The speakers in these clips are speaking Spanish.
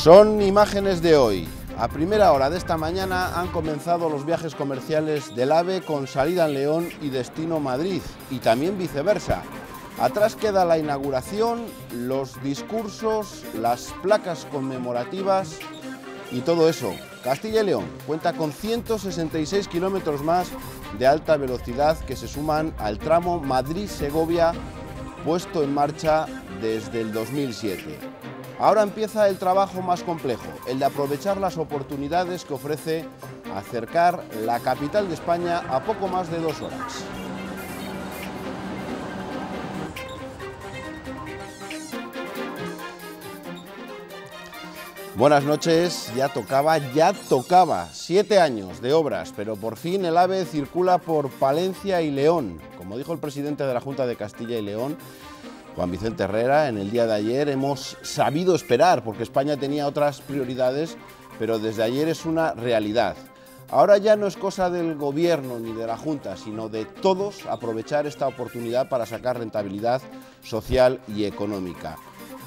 Son imágenes de hoy. A primera hora de esta mañana han comenzado los viajes comerciales del AVE con salida en León y destino Madrid, y también viceversa. Atrás queda la inauguración, los discursos, las placas conmemorativas y todo eso. Castilla y León cuenta con 166 kilómetros más de alta velocidad que se suman al tramo Madrid-Segovia, puesto en marcha desde el 2007. Ahora empieza el trabajo más complejo, el de aprovechar las oportunidades que ofrece acercar la capital de España a poco más de 2 horas. Buenas noches, ya tocaba 7 años de obras, pero por fin el AVE circula por Palencia y León. Como dijo el presidente de la Junta de Castilla y León, Juan Vicente Herrera, en el día de ayer hemos sabido esperar, porque España tenía otras prioridades, pero desde ayer es una realidad. Ahora ya no es cosa del gobierno ni de la Junta, sino de todos aprovechar esta oportunidad para sacar rentabilidad social y económica.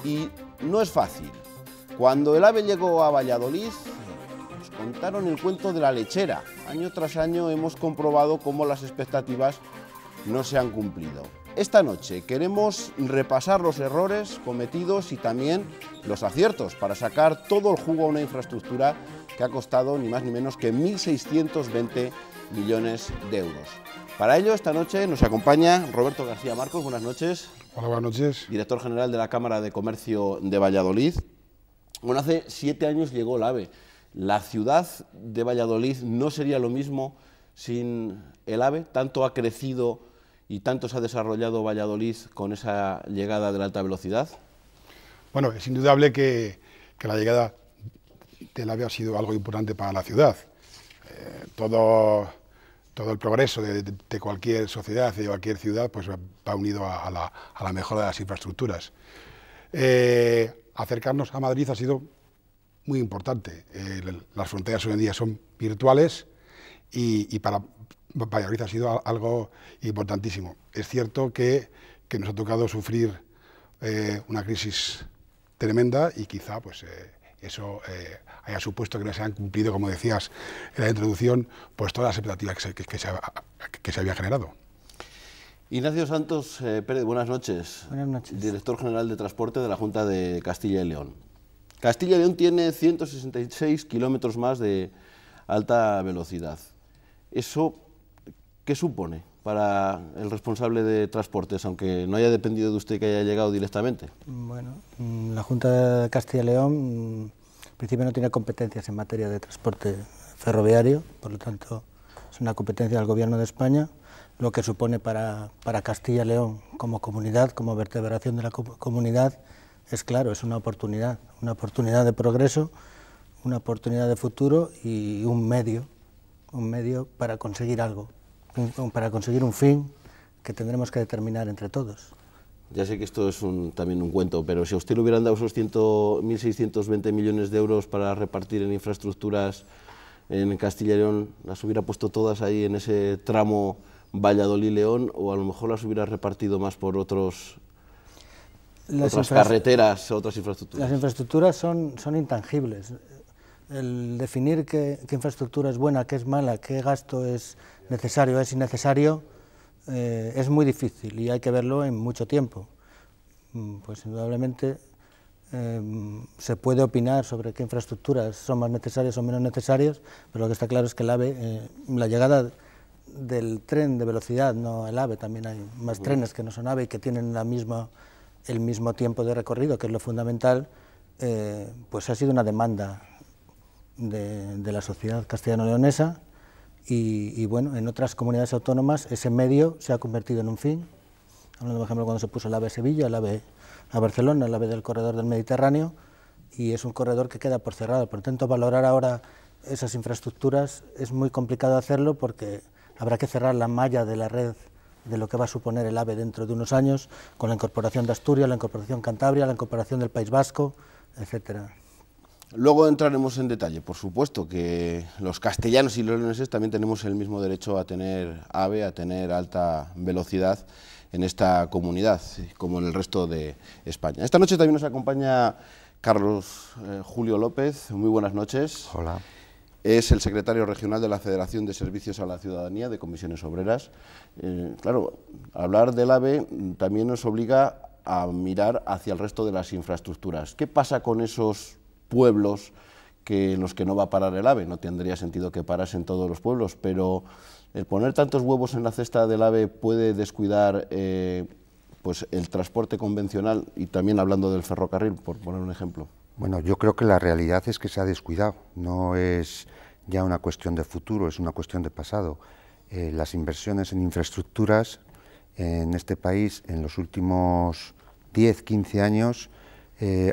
Y no es fácil. Cuando el AVE llegó a Valladolid, nos contaron el cuento de la lechera. Año tras año hemos comprobado cómo las expectativas no se han cumplido. Esta noche queremos repasar los errores cometidos y también los aciertos para sacar todo el jugo a una infraestructura que ha costado ni más ni menos que 1.620 millones de euros. Para ello, esta noche nos acompaña Roberto García Marcos. Buenas noches. Hola, buenas noches. Director general de la Cámara de Comercio de Valladolid. Bueno, hace 7 años llegó el AVE. La ciudad de Valladolid no sería lo mismo sin el AVE. Tanto ha crecido y tanto se ha desarrollado Valladolid con esa llegada de la alta velocidad. Bueno, es indudable que la llegada del AVE ha sido algo importante para la ciudad. Todo el progreso de cualquier sociedad, de cualquier ciudad, pues va unido a la mejora de las infraestructuras. Acercarnos a Madrid ha sido muy importante. Las fronteras hoy en día son virtuales y para Valladolid ha sido algo importantísimo. Es cierto que nos ha tocado sufrir una crisis tremenda y quizá pues, eso haya supuesto que no se han cumplido, como decías en la introducción, pues todas las expectativas que se habían generado. Ignacio Santos Pérez, buenas noches. Buenas noches. Director general de Transporte de la Junta de Castilla y León. Castilla y León tiene 166 kilómetros más de alta velocidad. ¿Eso qué supone para el responsable de transportes, aunque no haya dependido de usted que haya llegado directamente? Bueno, la Junta de Castilla y León en principio no tiene competencias en materia de transporte ferroviario, por lo tanto es una competencia del Gobierno de España. Lo que supone para Castilla y León como comunidad, como vertebración de la comunidad, es claro, es una oportunidad de progreso, una oportunidad de futuro y un medio para conseguir algo, para conseguir un fin que tendremos que determinar entre todos. Ya sé que esto es también un cuento, pero si a usted le hubieran dado esos 1.620 millones de euros para repartir en infraestructuras en Castilla y León, ¿las hubiera puesto todas ahí en ese tramo Valladolid-León, o a lo mejor las hubiera repartido más por otras carreteras, otras infraestructuras? Las infraestructuras son intangibles. El definir qué infraestructura es buena, qué es mala, qué gasto es necesario, es innecesario, es muy difícil y hay que verlo en mucho tiempo. Pues indudablemente se puede opinar sobre qué infraestructuras son más necesarias o menos necesarias, pero lo que está claro es que el AVE, la llegada del tren de velocidad, no el AVE, también hay más trenes que no son AVE y que tienen el mismo tiempo de recorrido, que es lo fundamental, pues ha sido una demanda de la sociedad castellano-leonesa y bueno, en otras comunidades autónomas ese medio se ha convertido en un fin. Hablando, por ejemplo, cuando se puso el AVE a Sevilla, el AVE a Barcelona, el AVE del corredor del Mediterráneo, y es un corredor que queda por cerrado. Por tanto, valorar ahora esas infraestructuras es muy complicado hacerlo porque habrá que cerrar la malla de la red de lo que va a suponer el AVE dentro de unos años, con la incorporación de Asturias, la incorporación Cantabria, la incorporación del País Vasco, etcétera. Luego entraremos en detalle. Por supuesto que los castellanos y los leoneses también tenemos el mismo derecho a tener AVE, a tener alta velocidad en esta comunidad, como en el resto de España. Esta noche también nos acompaña Carlos Julio López, muy buenas noches. Hola. Es el secretario regional de la Federación de Servicios a la Ciudadanía de Comisiones Obreras. Claro, hablar del AVE también nos obliga a mirar hacia el resto de las infraestructuras. ¿Qué pasa con esos pueblos en los que no va a parar el AVE? No tendría sentido que parase en todos los pueblos, pero el poner tantos huevos en la cesta del AVE puede descuidar pues el transporte convencional, y también hablando del ferrocarril, por poner un ejemplo. Bueno, yo creo que la realidad es que se ha descuidado, no es ya una cuestión de futuro, es una cuestión de pasado. Las inversiones en infraestructuras en este país en los últimos 10, 15 años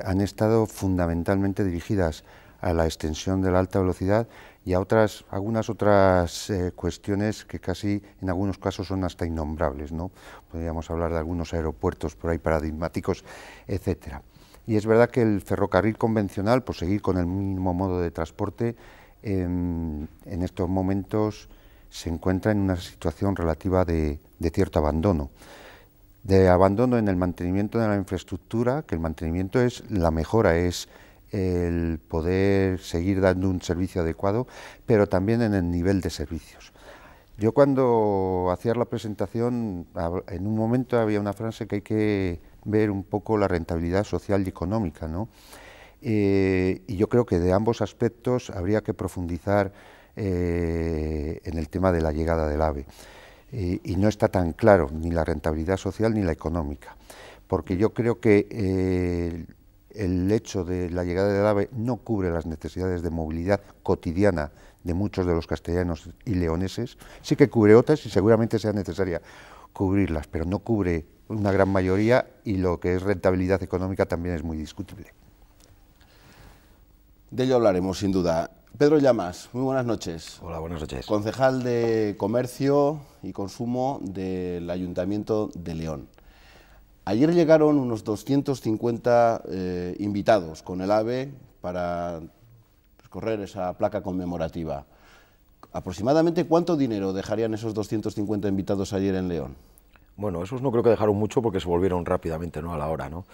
han estado fundamentalmente dirigidas a la extensión de la alta velocidad y a algunas otras cuestiones que casi en algunos casos son hasta innombrables, ¿no? Podríamos hablar de algunos aeropuertos por ahí paradigmáticos, etcétera. Y es verdad que el ferrocarril convencional, por seguir con el mismo modo de transporte, en estos momentos se encuentra en una situación relativa de cierto abandono. De abandono en el mantenimiento de la infraestructura, que el mantenimiento es la mejora, es el poder seguir dando un servicio adecuado, pero también en el nivel de servicios. Yo cuando hacía la presentación, en un momento había una frase que hay que ver un poco la rentabilidad social y económica, ¿no? Y yo creo que de ambos aspectos habría que profundizar en el tema de la llegada del AVE. Y no está tan claro ni la rentabilidad social ni la económica, porque yo creo que el hecho de la llegada del AVE no cubre las necesidades de movilidad cotidiana de muchos de los castellanos y leoneses. Sí que cubre otras y seguramente sea necesaria cubrirlas, pero no cubre una gran mayoría, y lo que es rentabilidad económica también es muy discutible. De ello hablaremos, sin duda. Pedro Llamas, muy buenas noches. Hola, buenas noches. Concejal de Comercio y Consumo del Ayuntamiento de León. Ayer llegaron unos 250 invitados con el AVE para recorrer esa placa conmemorativa. ¿Aproximadamente cuánto dinero dejarían esos 250 invitados ayer en León? Bueno, esos no creo que dejaron mucho porque se volvieron rápidamente, ¿no?, a la hora, ¿no?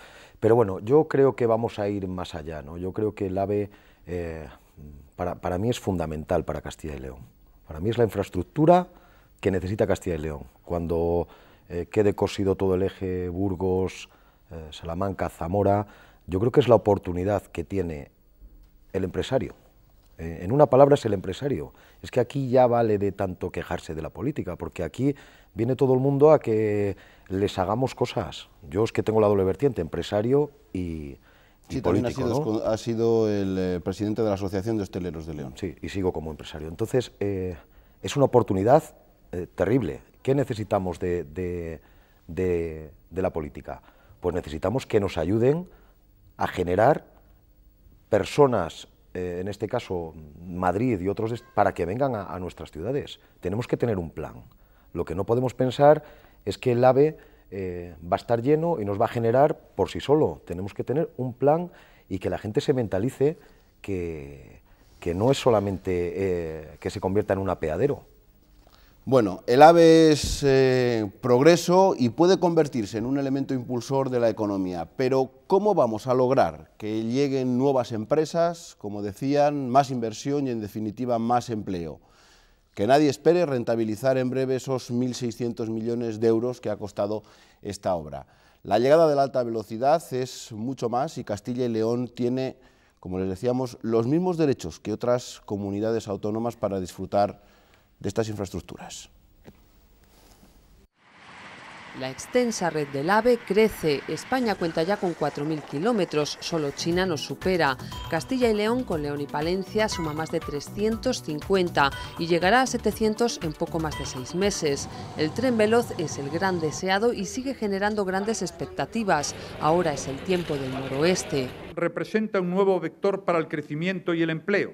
Pero bueno, yo creo que vamos a ir más allá, ¿no? Yo creo que el AVE para mí es fundamental para Castilla y León. Para mí es la infraestructura que necesita Castilla y León. Cuando quede cosido todo el eje Burgos, Salamanca, Zamora, yo creo que es la oportunidad que tiene el empresario. En una palabra, es el empresario. Es que aquí ya vale de tanto quejarse de la política, porque aquí viene todo el mundo a que les hagamos cosas. Yo es que tengo la doble vertiente, empresario y sí, político, también ¿no? ha sido el presidente de la Asociación de Hosteleros de León. Sí, y sigo como empresario. Entonces, es una oportunidad terrible. ¿Qué necesitamos de la política? Pues necesitamos que nos ayuden a generar personas, en este caso Madrid y otros, para que vengan a nuestras ciudades. Tenemos que tener un plan. Lo que no podemos pensar es que el AVE va a estar lleno y nos va a generar por sí solo. Tenemos que tener un plan y que la gente se mentalice que no es solamente que se convierta en un apeadero. Bueno, el AVE es progreso y puede convertirse en un elemento impulsor de la economía, pero ¿cómo vamos a lograr que lleguen nuevas empresas, como decían, más inversión y en definitiva más empleo? Que nadie espere rentabilizar en breve esos 1.600 millones de euros que ha costado esta obra. La llegada de la alta velocidad es mucho más y Castilla y León tiene, como les decíamos, los mismos derechos que otras comunidades autónomas para disfrutar de estas infraestructuras. La extensa red del AVE crece. España cuenta ya con 4.000 kilómetros, solo China nos supera. Castilla y León, con León y Palencia, suma más de 350 y llegará a 700 en poco más de 6 meses. El tren veloz es el gran deseado y sigue generando grandes expectativas. Ahora es el tiempo del noroeste. Representa un nuevo vector para el crecimiento y el empleo.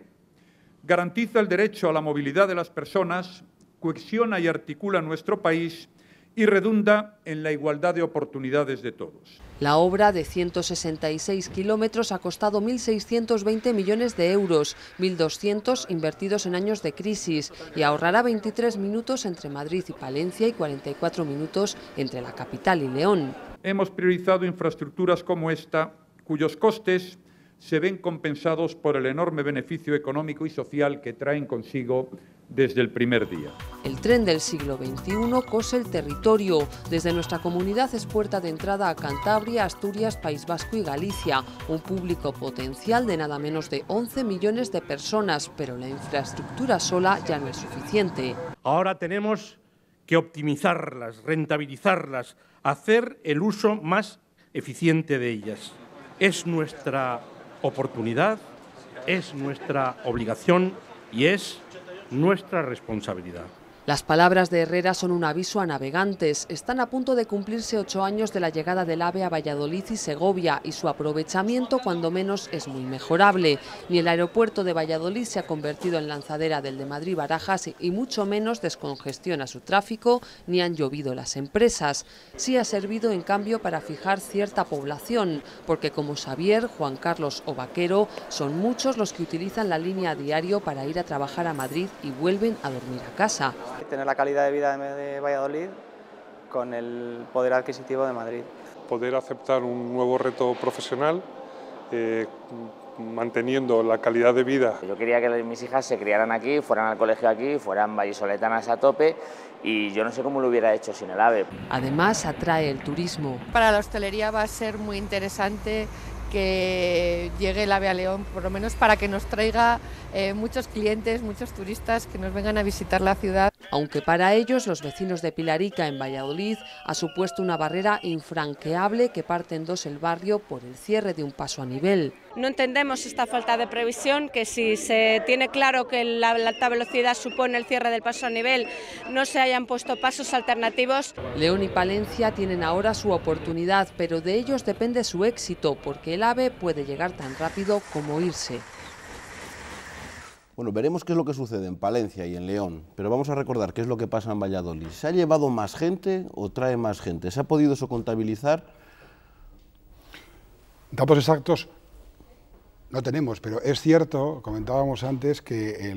Garantiza el derecho a la movilidad de las personas, cohesiona y articula nuestro país y redunda en la igualdad de oportunidades de todos. La obra de 166 kilómetros ha costado 1.620 millones de euros, 1.200 invertidos en años de crisis, y ahorrará 23 minutos entre Madrid y Palencia y 44 minutos entre la capital y León. Hemos priorizado infraestructuras como esta, cuyos costes se ven compensados por el enorme beneficio económico y social que traen consigo desde el primer día. El tren del siglo XXI cose el territorio. Desde nuestra comunidad es puerta de entrada a Cantabria, Asturias, País Vasco y Galicia. Un público potencial de nada menos de 11 millones de personas, pero la infraestructura sola ya no es suficiente. Ahora tenemos que optimizarlas, rentabilizarlas, hacer el uso más eficiente de ellas. Es nuestra oportunidad, es nuestra obligación y es nuestra responsabilidad. Las palabras de Herrera son un aviso a navegantes. Están a punto de cumplirse 8 años de la llegada del AVE a Valladolid y Segovia y su aprovechamiento cuando menos es muy mejorable. Ni el aeropuerto de Valladolid se ha convertido en lanzadera del de Madrid-Barajas y mucho menos descongestiona su tráfico ni han llovido las empresas. Sí ha servido en cambio para fijar cierta población, porque como Xavier, Juan Carlos o Vaquero son muchos los que utilizan la línea a diario para ir a trabajar a Madrid y vuelven a dormir a casa. Tener la calidad de vida de Valladolid con el poder adquisitivo de Madrid. Poder aceptar un nuevo reto profesional, manteniendo la calidad de vida. Yo quería que mis hijas se criaran aquí, fueran al colegio aquí, fueran vallisoletanas a tope y yo no sé cómo lo hubiera hecho sin el AVE. Además atrae el turismo. Para la hostelería va a ser muy interesante que llegue el AVE a León, por lo menos para que nos traiga muchos clientes, muchos turistas que nos vengan a visitar la ciudad. Aunque para ellos, los vecinos de Pilarica en Valladolid, ha supuesto una barrera infranqueable que parte en dos el barrio por el cierre de un paso a nivel. No entendemos esta falta de previsión, que si se tiene claro que la alta velocidad supone el cierre del paso a nivel, no se hayan puesto pasos alternativos. León y Palencia tienen ahora su oportunidad, pero de ellos depende su éxito, porque el AVE puede llegar tan rápido como irse. Bueno, veremos qué es lo que sucede en Palencia y en León, pero vamos a recordar qué es lo que pasa en Valladolid. ¿Se ha llevado más gente o trae más gente? ¿Se ha podido eso contabilizar? Datos exactos no tenemos, pero es cierto, comentábamos antes, que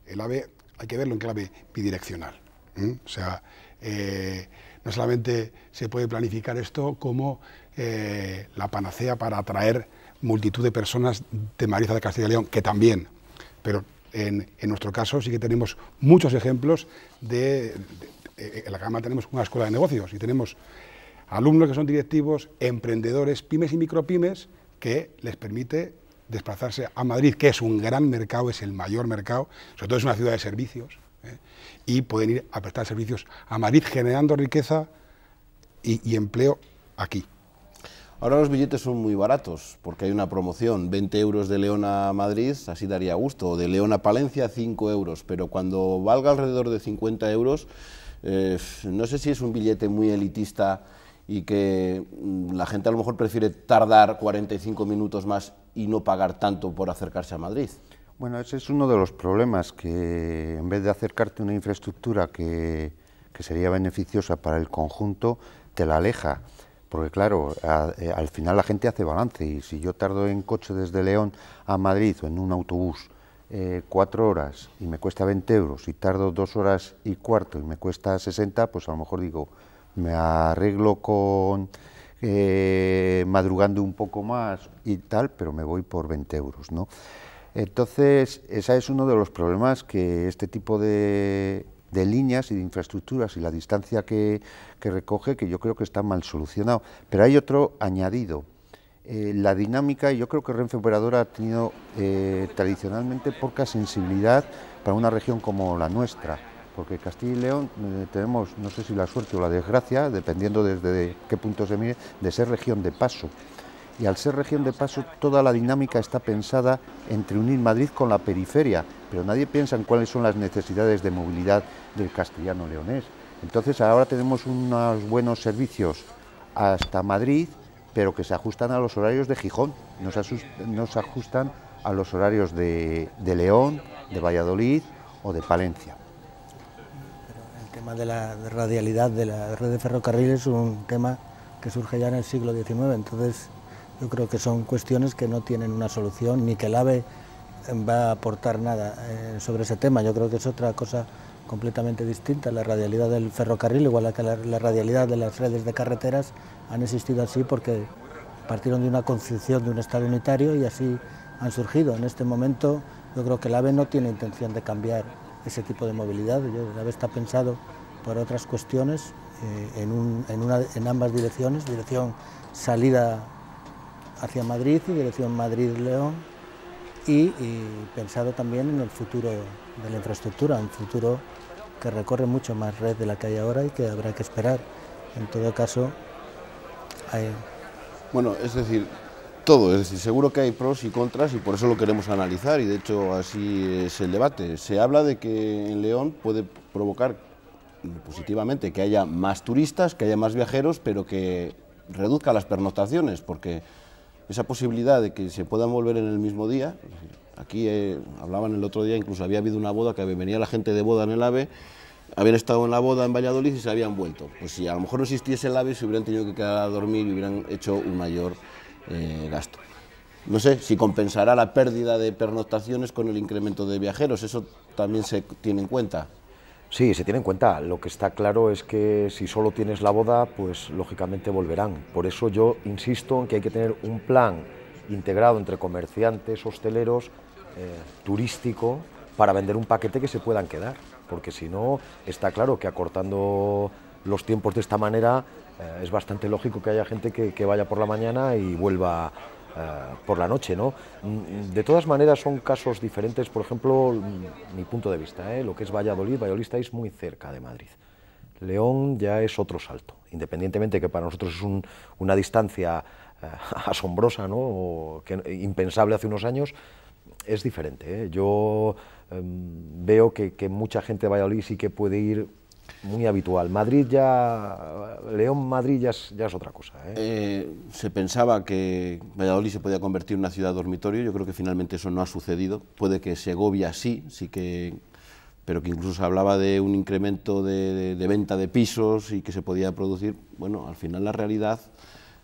el AVE hay que verlo en clave bidireccional. O sea, no solamente se puede planificar esto como la panacea para atraer multitud de personas de Madrid a Castilla y León, que también, pero en nuestro caso sí que tenemos muchos ejemplos en la Cámara tenemos una escuela de negocios y tenemos alumnos que son directivos, emprendedores, pymes y micropymes, que les permite desplazarse a Madrid, que es un gran mercado, es el mayor mercado, sobre todo es una ciudad de servicios, y pueden ir a prestar servicios a Madrid generando riqueza y empleo aquí. Ahora los billetes son muy baratos, porque hay una promoción, 20 euros de León a Madrid, así daría gusto, o de León a Palencia 5 euros, pero cuando valga alrededor de 50 euros, no sé si es un billete muy elitista y que la gente a lo mejor prefiere tardar 45 minutos más y no pagar tanto por acercarse a Madrid. Bueno, ese es uno de los problemas, que en vez de acercarte a una infraestructura que sería beneficiosa para el conjunto, te la aleja. Porque claro, al final la gente hace balance y si yo tardo en coche desde León a Madrid o en un autobús 4 horas y me cuesta 20 euros y tardo 2 horas y cuarto y me cuesta 60, pues a lo mejor digo, me arreglo con madrugando un poco más y tal, pero me voy por 20 euros, ¿no? Entonces, ese es uno de los problemas que este tipo de líneas y de infraestructuras y la distancia que recoge, que yo creo que está mal solucionado. Pero hay otro añadido. La dinámica, y yo creo que Renfe Operadora ha tenido tradicionalmente poca sensibilidad para una región como la nuestra, porque Castilla y León tenemos, no sé si la suerte o la desgracia, dependiendo desde qué punto se mire, de ser región de paso. Y al ser región de paso, toda la dinámica está pensada entre unir Madrid con la periferia, pero nadie piensa en cuáles son las necesidades de movilidad del castellano leonés. Entonces ahora tenemos unos buenos servicios hasta Madrid, pero que se ajustan a los horarios de Gijón, no se ajustan a los horarios de León, de Valladolid o de Palencia. El tema de la radialidad de la red de ferrocarril es un tema que surge ya en el siglo XIX, entonces yo creo que son cuestiones que no tienen una solución, ni que el AVE va a aportar nada sobre ese tema. Yo creo que es otra cosa completamente distinta. La radialidad del ferrocarril, igual que la radialidad de las redes de carreteras, han existido así porque partieron de una concepción de un Estado unitario y así han surgido. En este momento yo creo que el AVE no tiene intención de cambiar ese tipo de movilidad. El AVE está pensado por otras cuestiones en ambas direcciones, dirección salida hacia Madrid y dirección Madrid-León, y pensado también en el futuro de la infraestructura, un futuro que recorre mucho más red de la que hay ahora y que habrá que esperar. En todo caso, bueno, es decir, todo, es decir, seguro que hay pros y contras y por eso lo queremos analizar, y de hecho así es el debate. Se habla de que en León puede provocar positivamente que haya más turistas, que haya más viajeros, pero que reduzca las pernoctaciones, porque esa posibilidad de que se puedan volver en el mismo día, aquí hablaban el otro día, incluso había habido una boda, que venía la gente de boda en el AVE, habían estado en la boda en Valladolid y se habían vuelto. Pues si a lo mejor no existiese el AVE, se hubieran tenido que quedar a dormir y hubieran hecho un mayor gasto. No sé si compensará la pérdida de pernoctaciones con el incremento de viajeros, ¿eso también se tiene en cuenta? Sí, se tiene en cuenta. Lo que está claro es que si solo tienes la boda, pues lógicamente volverán. Por eso yo insisto en que hay que tener un plan integrado entre comerciantes, hosteleros, turístico, para vender un paquete que se puedan quedar. Porque si no, está claro que acortando los tiempos de esta manera es bastante lógico que haya gente que vaya por la mañana y vuelva por la noche, ¿no? De todas maneras son casos diferentes. Por ejemplo, mi punto de vista, lo que es Valladolid estáis muy cerca de Madrid. León ya es otro salto, independientemente que para nosotros es una distancia asombrosa, ¿no? O impensable hace unos años, es diferente. Yo veo que mucha gente de Valladolid sí que puede ir muy habitual. León-Madrid ya es otra cosa. Se pensaba que Valladolid se podía convertir en una ciudad dormitorio, yo creo que finalmente eso no ha sucedido. Puede que Segovia sí que, pero que incluso se hablaba de un incremento de venta de pisos y que se podía producir. Bueno, al final la realidad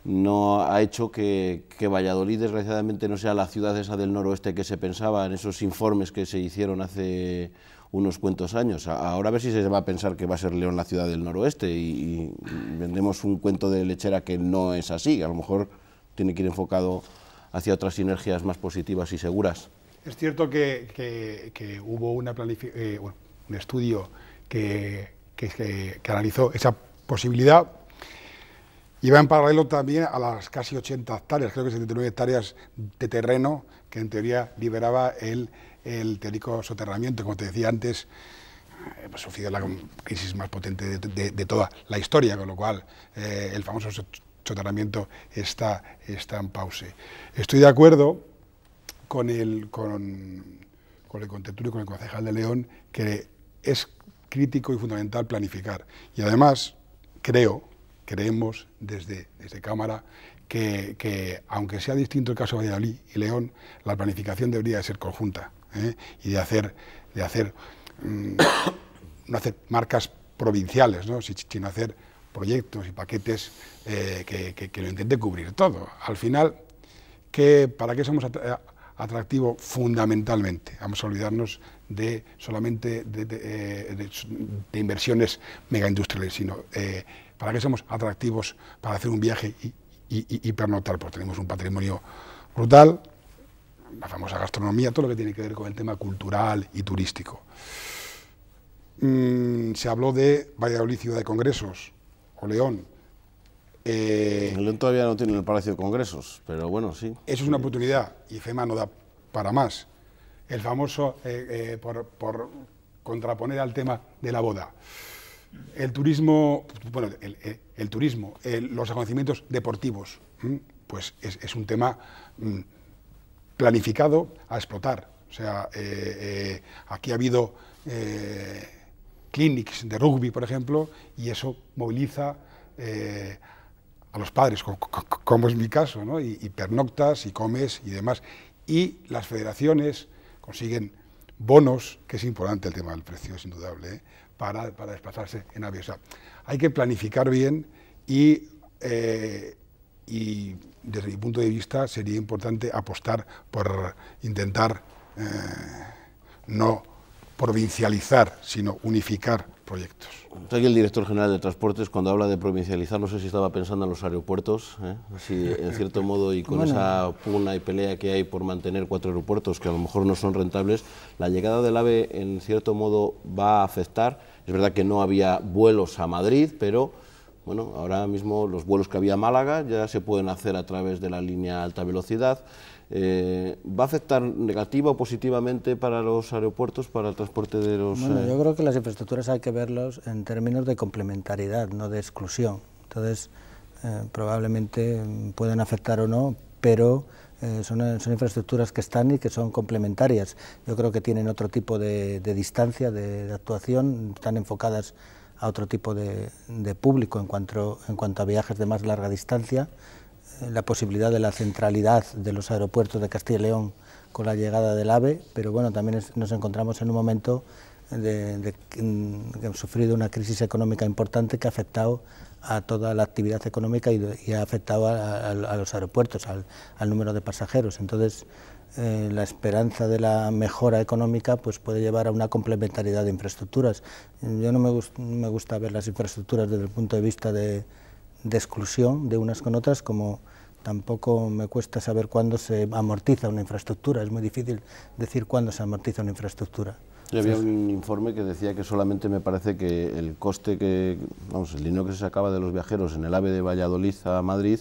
no ha hecho que Valladolid desgraciadamente no sea la ciudad esa del noroeste que se pensaba en esos informes que se hicieron hace unos cuantos años. Ahora a ver si se va a pensar que va a ser León la ciudad del noroeste y vendemos un cuento de lechera que no es así. A lo mejor tiene que ir enfocado hacia otras sinergias más positivas y seguras. Es cierto que hubo un estudio que analizó esa posibilidad. Y va en paralelo también a las casi 80 hectáreas, creo que 79 hectáreas de terreno que en teoría liberaba el teórico soterramiento. Como te decía antes, hemos sufrido la crisis más potente de toda la historia, con lo cual el famoso soterramiento está en pause. Estoy de acuerdo con el contertulio y con el concejal de León, que es crítico y fundamental planificar. Y además creemos desde Cámara que aunque sea distinto el caso de Valladolid y León, la planificación debería de ser conjunta, y no hacer marcas provinciales, ¿no? Sino hacer proyectos y paquetes que lo intenten cubrir todo. Al final, ¿para qué somos atractivos? Fundamentalmente, vamos a olvidarnos solamente de inversiones megaindustriales, sino ¿para qué somos atractivos? Para hacer un viaje y pernoctar, pues tenemos un patrimonio brutal, la famosa gastronomía, todo lo que tiene que ver con el tema cultural y turístico. Se habló de Valladolid, ciudad de congresos, o León. León todavía no tiene el Palacio de Congresos, pero bueno, sí. Eso es una oportunidad, y FEMA no da para más. El famoso, por contraponer al tema de la boda. El turismo, los acontecimientos deportivos, pues es un tema planificado a explotar. O sea, aquí ha habido clinics de rugby, por ejemplo, y eso moviliza a los padres, como es mi caso, ¿no? Y pernoctas y comes y demás. Y las federaciones consiguen bonos, que es importante el tema del precio, es indudable, para desplazarse en avión. O sea, hay que planificar bien y desde mi punto de vista sería importante apostar por intentar no provincializar, sino unificar proyectos. Aquí el director general de Transportes, cuando habla de provincializar, no sé si estaba pensando en los aeropuertos, si en cierto modo, y con esa pugna y pelea que hay por mantener 4 aeropuertos que a lo mejor no son rentables, la llegada del AVE en cierto modo va a afectar. Es verdad que no había vuelos a Madrid, pero bueno, ahora mismo los vuelos que había a Málaga ya se pueden hacer a través de la línea alta velocidad. ¿Va a afectar negativa o positivamente para los aeropuertos, para el transporte de los...? Bueno, yo creo que las infraestructuras hay que verlos en términos de complementariedad, no de exclusión. Entonces, probablemente pueden afectar o no, pero son infraestructuras que están y que son complementarias. Yo creo que tienen otro tipo de distancia, de actuación, están enfocadas a otro tipo de público en cuanto a viajes de más larga distancia. La posibilidad de la centralidad de los aeropuertos de Castilla y León con la llegada del AVE, pero bueno, también nos encontramos en un momento que hemos sufrido una crisis económica importante que ha afectado a toda la actividad económica y ha afectado a los aeropuertos, al número de pasajeros. Entonces, la esperanza de la mejora económica pues puede llevar a una complementariedad de infraestructuras. Yo no me gusta ver las infraestructuras desde el punto de vista de exclusión de unas con otras, como tampoco me cuesta saber cuándo se amortiza una infraestructura. Es muy difícil decir cuándo se amortiza una infraestructura. Yo había un informe que decía que solamente me parece que el coste el dinero que se sacaba de los viajeros en el AVE de Valladolid a Madrid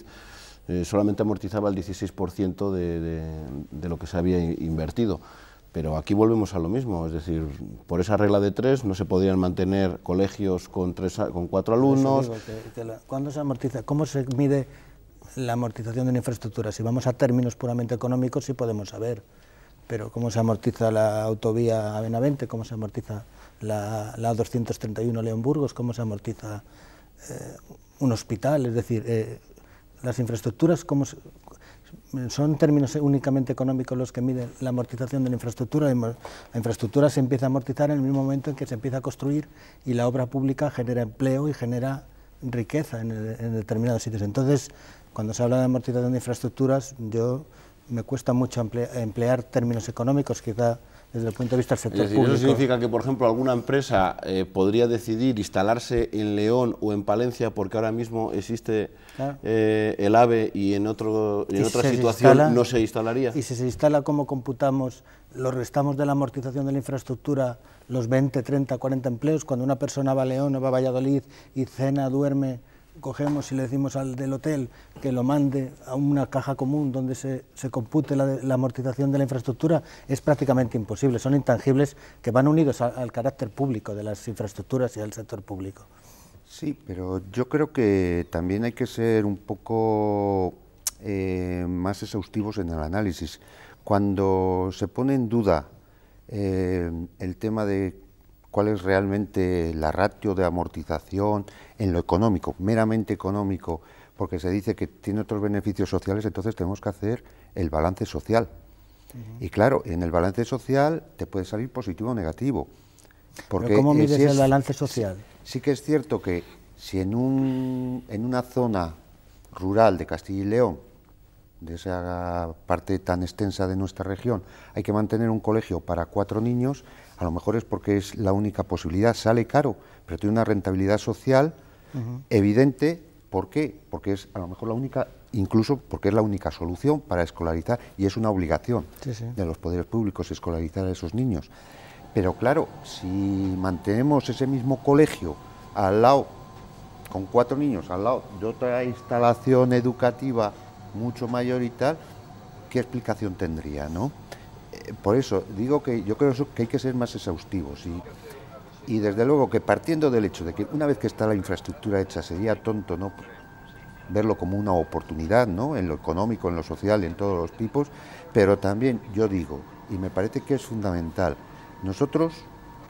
solamente amortizaba el 16% de lo que se había invertido. Pero aquí volvemos a lo mismo, es decir, por esa regla de 3 no se podrían mantener colegios con 4 alumnos. ¿Cuándo se amortiza? ¿Cómo se mide la amortización de una infraestructura? Si vamos a términos puramente económicos sí podemos saber, pero ¿cómo se amortiza la autovía a Benavente? ¿Cómo se amortiza la A231 León-Burgos? ¿Cómo se amortiza un hospital? Es decir, las infraestructuras, ¿son términos únicamente económicos los que miden la amortización de la infraestructura? La infraestructura se empieza a amortizar en el mismo momento en que se empieza a construir y la obra pública genera empleo y genera riqueza en determinados sitios. Entonces, cuando se habla de amortización de infraestructuras, me cuesta mucho emplear términos económicos, quizá desde el punto de vista del sector público. ¿Eso significa que, por ejemplo, alguna empresa podría decidir instalarse en León o en Palencia porque ahora mismo existe el AVE y en otra situación no se instalaría? Y si se instala, ¿cómo computamos? Lo restamos de la amortización de la infraestructura, los 20, 30, 40 empleos. Cuando una persona va a León o va a Valladolid y cena, duerme, cogemos y le decimos al del hotel que lo mande a una caja común donde se compute la amortización de la infraestructura, es prácticamente imposible. Son intangibles que van unidos al carácter público de las infraestructuras y al sector público. Sí, pero yo creo que también hay que ser un poco más exhaustivos en el análisis. Cuando se pone en duda el tema de cuál es realmente la ratio de amortización en lo económico, meramente económico, porque se dice que tiene otros beneficios sociales, entonces tenemos que hacer el balance social. Y claro, en el balance social te puede salir positivo o negativo. Porque ¿pero cómo mides el balance social? Sí que es cierto que si en una zona rural de Castilla y León, de esa parte tan extensa de nuestra región, hay que mantener un colegio para 4 niños, a lo mejor es porque es la única posibilidad, sale caro, pero tiene una rentabilidad social evidente. ¿Por qué? Porque es a lo mejor la única, incluso porque es la única solución para escolarizar, y es una obligación de los poderes públicos escolarizar a esos niños. Pero claro, si mantenemos ese mismo colegio al lado, con 4 niños, al lado de otra instalación educativa mucho mayor y tal, ¿qué explicación tendría, no? Por eso digo que yo creo que hay que ser más exhaustivos y desde luego que partiendo del hecho de que una vez que está la infraestructura hecha sería tonto no verlo como una oportunidad, ¿no? En lo económico, en lo social, en todos los tipos, pero también yo digo, y me parece que es fundamental, nosotros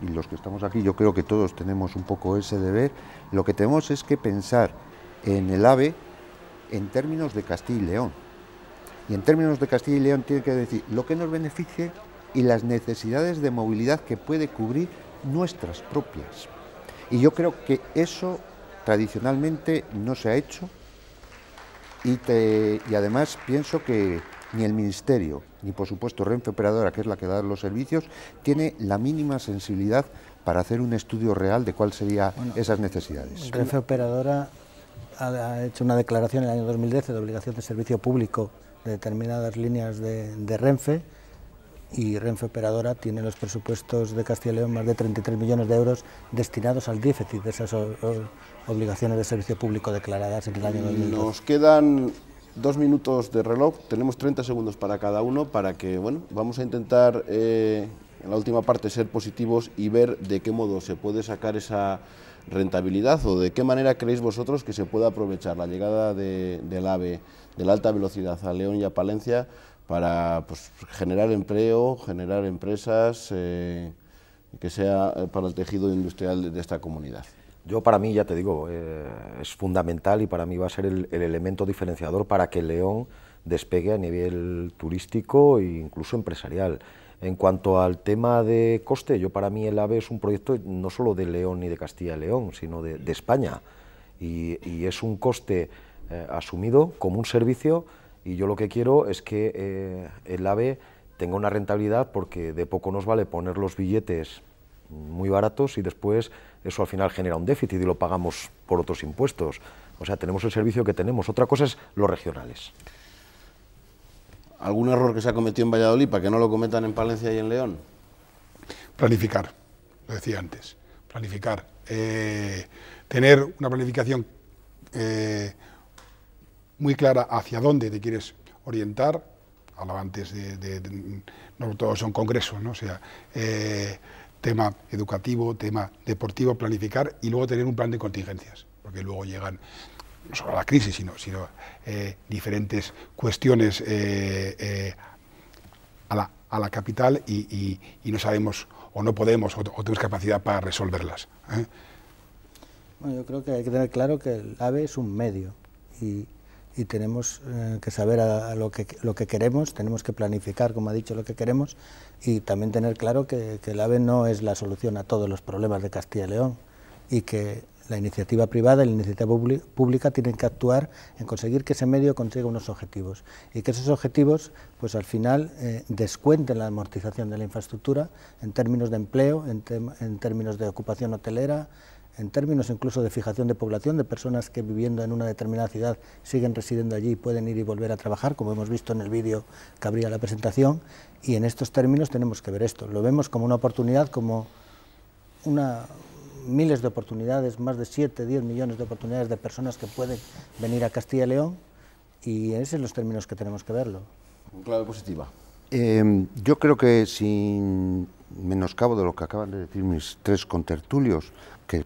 y los que estamos aquí, yo creo que todos tenemos un poco ese deber, lo que tenemos es que pensar en el AVE en términos de Castilla y León. Y en términos de Castilla y León tiene que decir lo que nos beneficie y las necesidades de movilidad que puede cubrir nuestras propias. Y yo creo que eso tradicionalmente no se ha hecho y además pienso que ni el Ministerio, ni por supuesto Renfe Operadora, que es la que da los servicios, tiene la mínima sensibilidad para hacer un estudio real de cuáles serían esas necesidades. Renfe Operadora ha hecho una declaración en el año 2010 de obligación de servicio público de determinadas líneas de Renfe, y Renfe Operadora tiene los presupuestos de Castilla y León más de 33 millones de euros destinados al déficit de esas obligaciones de servicio público declaradas en el año 2010. Nos quedan 2 minutos de reloj, tenemos 30 segundos para cada uno, para que, bueno, vamos a intentar en la última parte ser positivos y ver de qué modo se puede sacar esa rentabilidad, o de qué manera creéis vosotros que se puede aprovechar la llegada del AVE de la alta velocidad a León y a Palencia para, pues, generar empleo, generar empresas, que sea para el tejido industrial de esta comunidad. Yo, para mí, ya te digo, es fundamental, y para mí va a ser el elemento diferenciador para que León despegue a nivel turístico e incluso empresarial. En cuanto al tema de coste, para mí el AVE es un proyecto no solo de León ni de Castilla y León, sino de España, y es un coste asumido como un servicio, y yo lo que quiero es que el AVE tenga una rentabilidad, porque de poco nos vale poner los billetes muy baratos y después eso al final genera un déficit y lo pagamos por otros impuestos. O sea, tenemos el servicio que tenemos. Otra cosa es los regionales. ¿Algún error que se ha cometido en Valladolid para que no lo cometan en Palencia y en León? Planificar, lo decía antes, planificar. Tener una planificación muy clara hacia dónde te quieres orientar. Hablaba antes no todos son congresos, ¿no? O sea, tema educativo, tema deportivo, planificar, y luego tener un plan de contingencias, porque luego llegan no solo la crisis, sino diferentes cuestiones a la capital, y no sabemos o no podemos o tenemos capacidad para resolverlas. Bueno, yo creo que hay que tener claro que el AVE es un medio, y tenemos que saber a lo que queremos, tenemos que planificar, como ha dicho, lo que queremos, y también tener claro que el AVE no es la solución a todos los problemas de Castilla y León, y que la iniciativa privada y la iniciativa pública tienen que actuar en conseguir que ese medio consiga unos objetivos, y que esos objetivos, pues al final, descuenten la amortización de la infraestructura en términos de empleo, en términos de ocupación hotelera, en términos incluso de fijación de población, de personas que viviendo en una determinada ciudad siguen residiendo allí y pueden ir y volver a trabajar, como hemos visto en el vídeo que abría la presentación, y en estos términos tenemos que ver esto. Lo vemos como una oportunidad, como miles de oportunidades, más de 7, 10 millones de oportunidades de personas que pueden venir a Castilla y León, y esos son los términos que tenemos que verlo. Clave positiva. Yo creo que, sin menoscabo de lo que acaban de decir mis 3 contertulios, que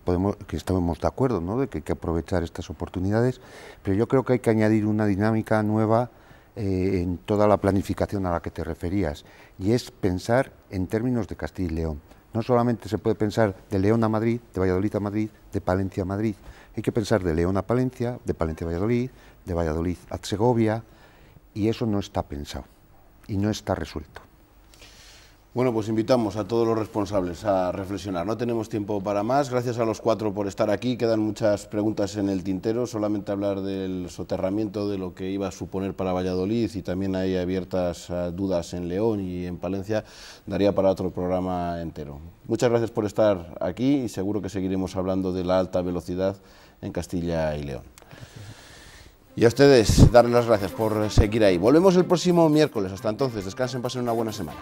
estamos de acuerdo, ¿no?, de que hay que aprovechar estas oportunidades, pero yo creo que hay que añadir una dinámica nueva en toda la planificación a la que te referías, y es pensar en términos de Castilla y León. No solamente se puede pensar de León a Madrid, de Valladolid a Madrid, de Palencia a Madrid, hay que pensar de León a Palencia, de Palencia a Valladolid, de Valladolid a Segovia, y eso no está pensado y no está resuelto. Bueno, pues invitamos a todos los responsables a reflexionar. No tenemos tiempo para más. Gracias a los 4 por estar aquí. Quedan muchas preguntas en el tintero. Solamente hablar del soterramiento, de lo que iba a suponer para Valladolid, y también hay abiertas dudas en León y en Palencia, daría para otro programa entero. Muchas gracias por estar aquí, y seguro que seguiremos hablando de la alta velocidad en Castilla y León. Y a ustedes, darles las gracias por seguir ahí. Volvemos el próximo miércoles. Hasta entonces, descansen, pasen una buena semana.